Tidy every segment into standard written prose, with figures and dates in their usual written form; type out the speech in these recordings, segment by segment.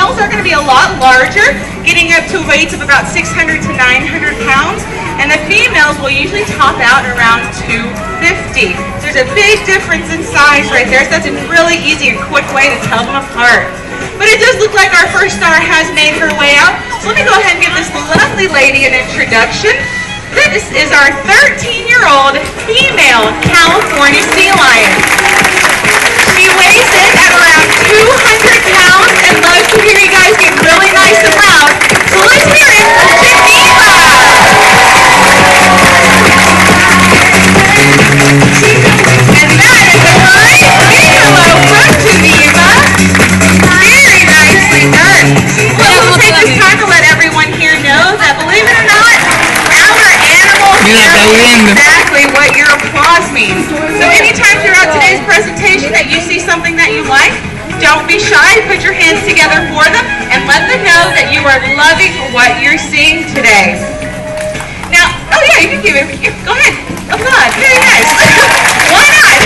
males are going to be a lot larger, getting up to weights of about 600 to 900 pounds, and the females will usually top out around 250. So there's a big difference in size right there, so that's a really easy and quick way to tell them apart. But it does look like our first star has made her way out, so let me go ahead and give this lovely lady an introduction. This is our 13-year-old female California sea lion. She weighs in at around 200 pounds and loves to hear you guys get really nice and loud. So let's hear it for Geneva. And that is a great big hello from Geneva. Very nicely done. Well, we'll take this time to let everyone here know that, believe it or not, our animals know exactly what your applause means. So anytime throughout today's presentation that you see something that you like, don't be shy. Put your hands together for them and let them know that you are loving what you're seeing today. Now, oh yeah, you can give it. Go ahead. Applaud. Very nice. Why not?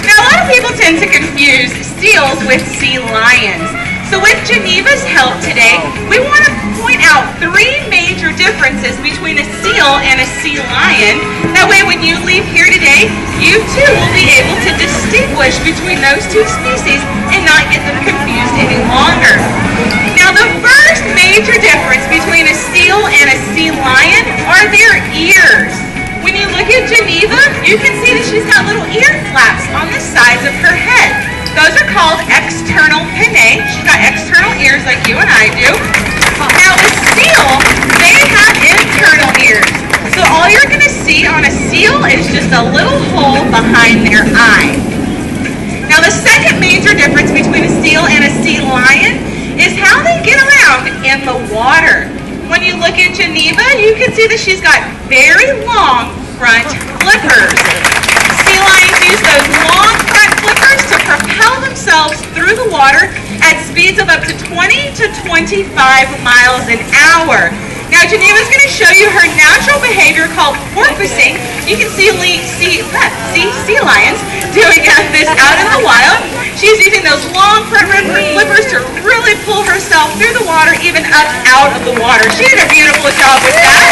Now, a lot of people tend to confuse seals with sea lions. So with Geneva's help today, we want to point out 3 major differences between a seal and a sea lion. That way when you leave here today, you too will be able to distinguish between those 2 species and not get them confused any longer. Now the first major difference between a seal and a sea lion are their ears. When you look at Geneva, you can see that she's got little ear flaps on the sides of her head. Those are called external pinnae. She's got external ears like you and I do. Now a seal, they have internal ears. So all you're going to see on a seal is just a little hole behind their eye. Now the second major difference between a seal and a sea lion is how they get around in the water. When you look at Geneva, you can see that she's got very long front flippers. Sea lions use those long front flippers to propel themselves through the water at speeds of up to 20 to 25 miles an hour. Now Geneva's going to show you her natural behavior called porpoising. You can see sea lions doing this out in the wild. She's using those long front flippers to really pull herself through the water, even up out of the water. She did a beautiful job with that.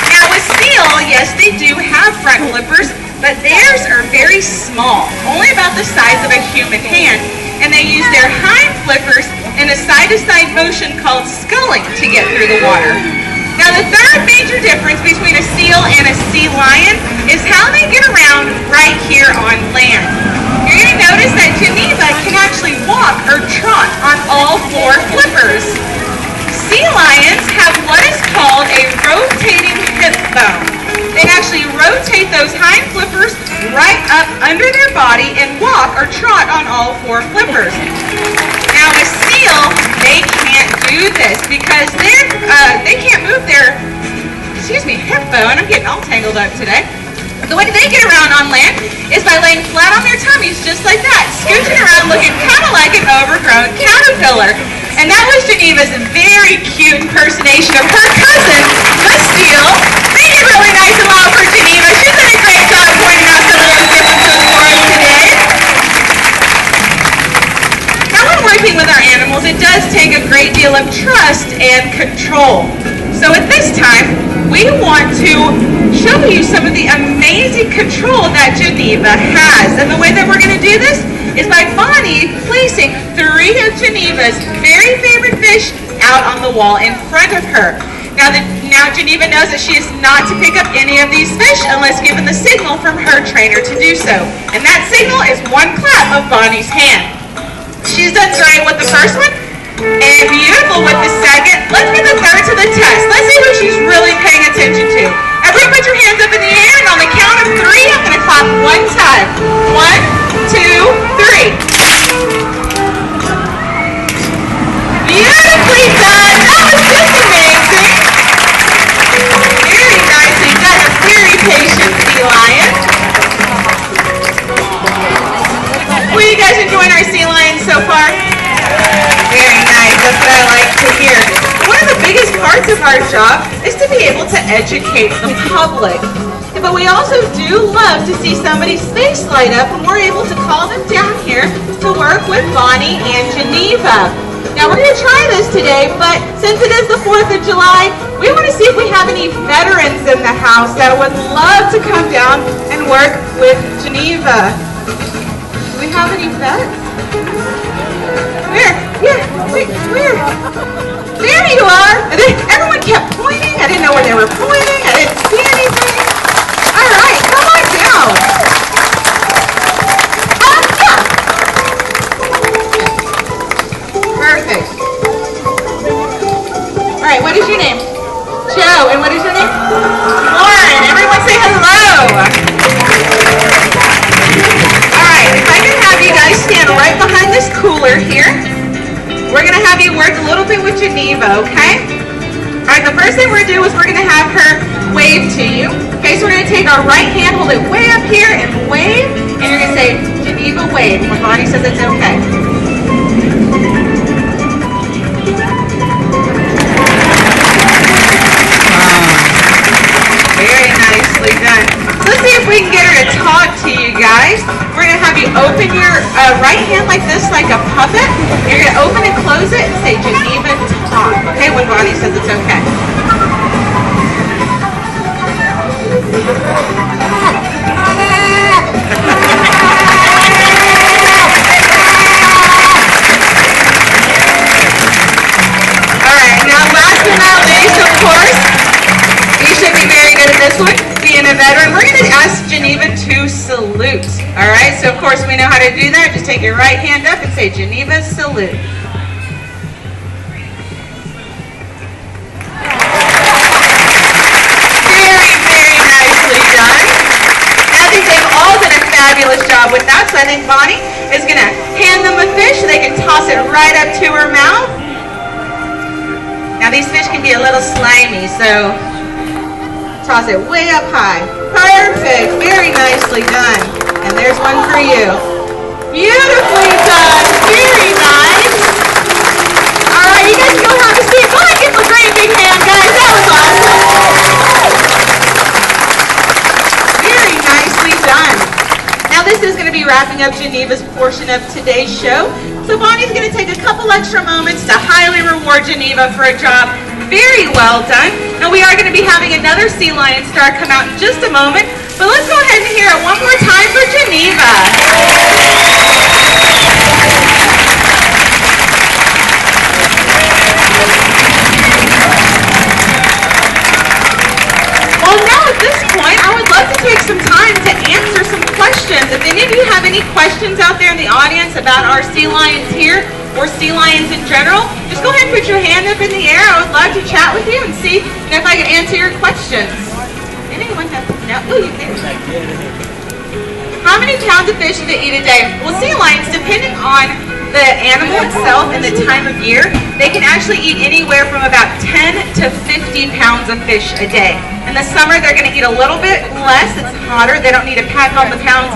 Now a seal, yes, they do have front flippers, but theirs are very small, only about the size of a human hand, and they use their hind flippers in a side-to-side motion called sculling to get through the water. Now the third major difference between a seal and a sea lion is how they get around right here on land. You're going to notice that Geneva can actually walk or trot on all 4 flippers. Sea lions have what is called a rotating hip bone. They actually rotate those hind flippers right up under their body and walk or trot on all 4 flippers. Now a seal, they can't do this because they can't move their, hip bone. I'm getting all tangled up today. The way they get around on land is by laying flat on their tummies just like that, scooching around looking kind of like an overgrown caterpillar. And that was Geneva's very cute impersonation of her cousin, the seal. Make it really nice and loud for Geneva. She's done a great job pointing out some of those differences for us today. Now when working with our animals, it does take a great deal of trust and control. So at this time, we want to show you some of the amazing control that Geneva has. And the way that we're going to do this is by Bonnie placing 3 of Geneva's very favorite fish out on the wall in front of her. Now Geneva knows that she is not to pick up any of these fish unless given the signal from her trainer to do so. And that signal is 1 clap of Bonnie's hand. She's done great with the first one and beautiful with the second. Let's get the third to the test. Let's see who she's really paying attention to. Everybody put your hands up in the air, and on the count of 3, I'm going to clap 1 time. 1, 2, 3. Beautifully done. That was just amazing. Very nicely done. A very patient sea lion. Were you guys enjoying our sea lions so far? Very nice. That's what I like to hear. One of the biggest parts of our job is to be able to educate the public. If But we also do love to see somebody's face light up when we're able to call them down here to work with Bonnie and Geneva. Now we're going to try this today, but since it is the 4th of July, we want to see if we have any veterans in the house that would love to come down and work with Geneva. Do we have any vets? Where? Yeah, wait, where? There you are! And then everyone kept pointing. I didn't know where they were pointing. I didn't see anything. All right, come on down. Yeah. Perfect. All right, what is your name? Joe. And what is your name? Lauren. Everyone say hello. All right, if I can have you guys stand right behind this cooler here. We're going to have you work a little bit with Geneva, okay? All right, the first thing we're going to do is we're going to have her wave to you. Okay, so we're going to take our right hand, hold it way up here, and wave. And you're going to say, Geneva, wave, when Bonnie says it's okay. Very nicely done. So let's see if we can get her to talk to you guys. We're going to have you open your right hand like this, like a puppet. You're going to open and close it and say, Geneva, talk. Okay, when Bonnie says it's okay. All right, now last but not least, of course, you should be very good at this one, being a veteran. We're going to ask Geneva to salute. All right, so of course we know how to do that. Just take your right hand up and say, Geneva, salute. Very, very nicely done. I think they've all done a fabulous job with that. So I think Bonnie is going to hand them a fish so they can toss it right up to her mouth. Now these fish can be a little slimy, so toss it way up high. Perfect. Very nicely done. And there's one for you. Beautifully done. Very nice. All right, you guys go have a seat. Go ahead and give them a great big hand, guys. That was awesome. Very nicely done. Now this is going to be wrapping up Geneva's portion of today's show. So Bonnie's going to take a couple extra moments to highly reward Geneva for a job very well done. Now we are going to be having another Sea Lion star come out in just a moment, but let's go ahead and hear it one more time for Geneva. Well, now at this point, I would love to take some time to answer some questions. If any of you have any questions out there in the audience about our Sea Lions here, or sea lions in general, just go ahead and put your hand up in the air. I would love to chat with you and see if I can answer your questions. Anyone have no? Oh, you did. How many pounds of fish do they eat a day? Well, sea lions, depending on the animal itself and the time of year, they can actually eat anywhere from about 10 to 50 pounds of fish a day. In the summer, they're going to eat a little bit less. It's hotter. They don't need to pack on the pounds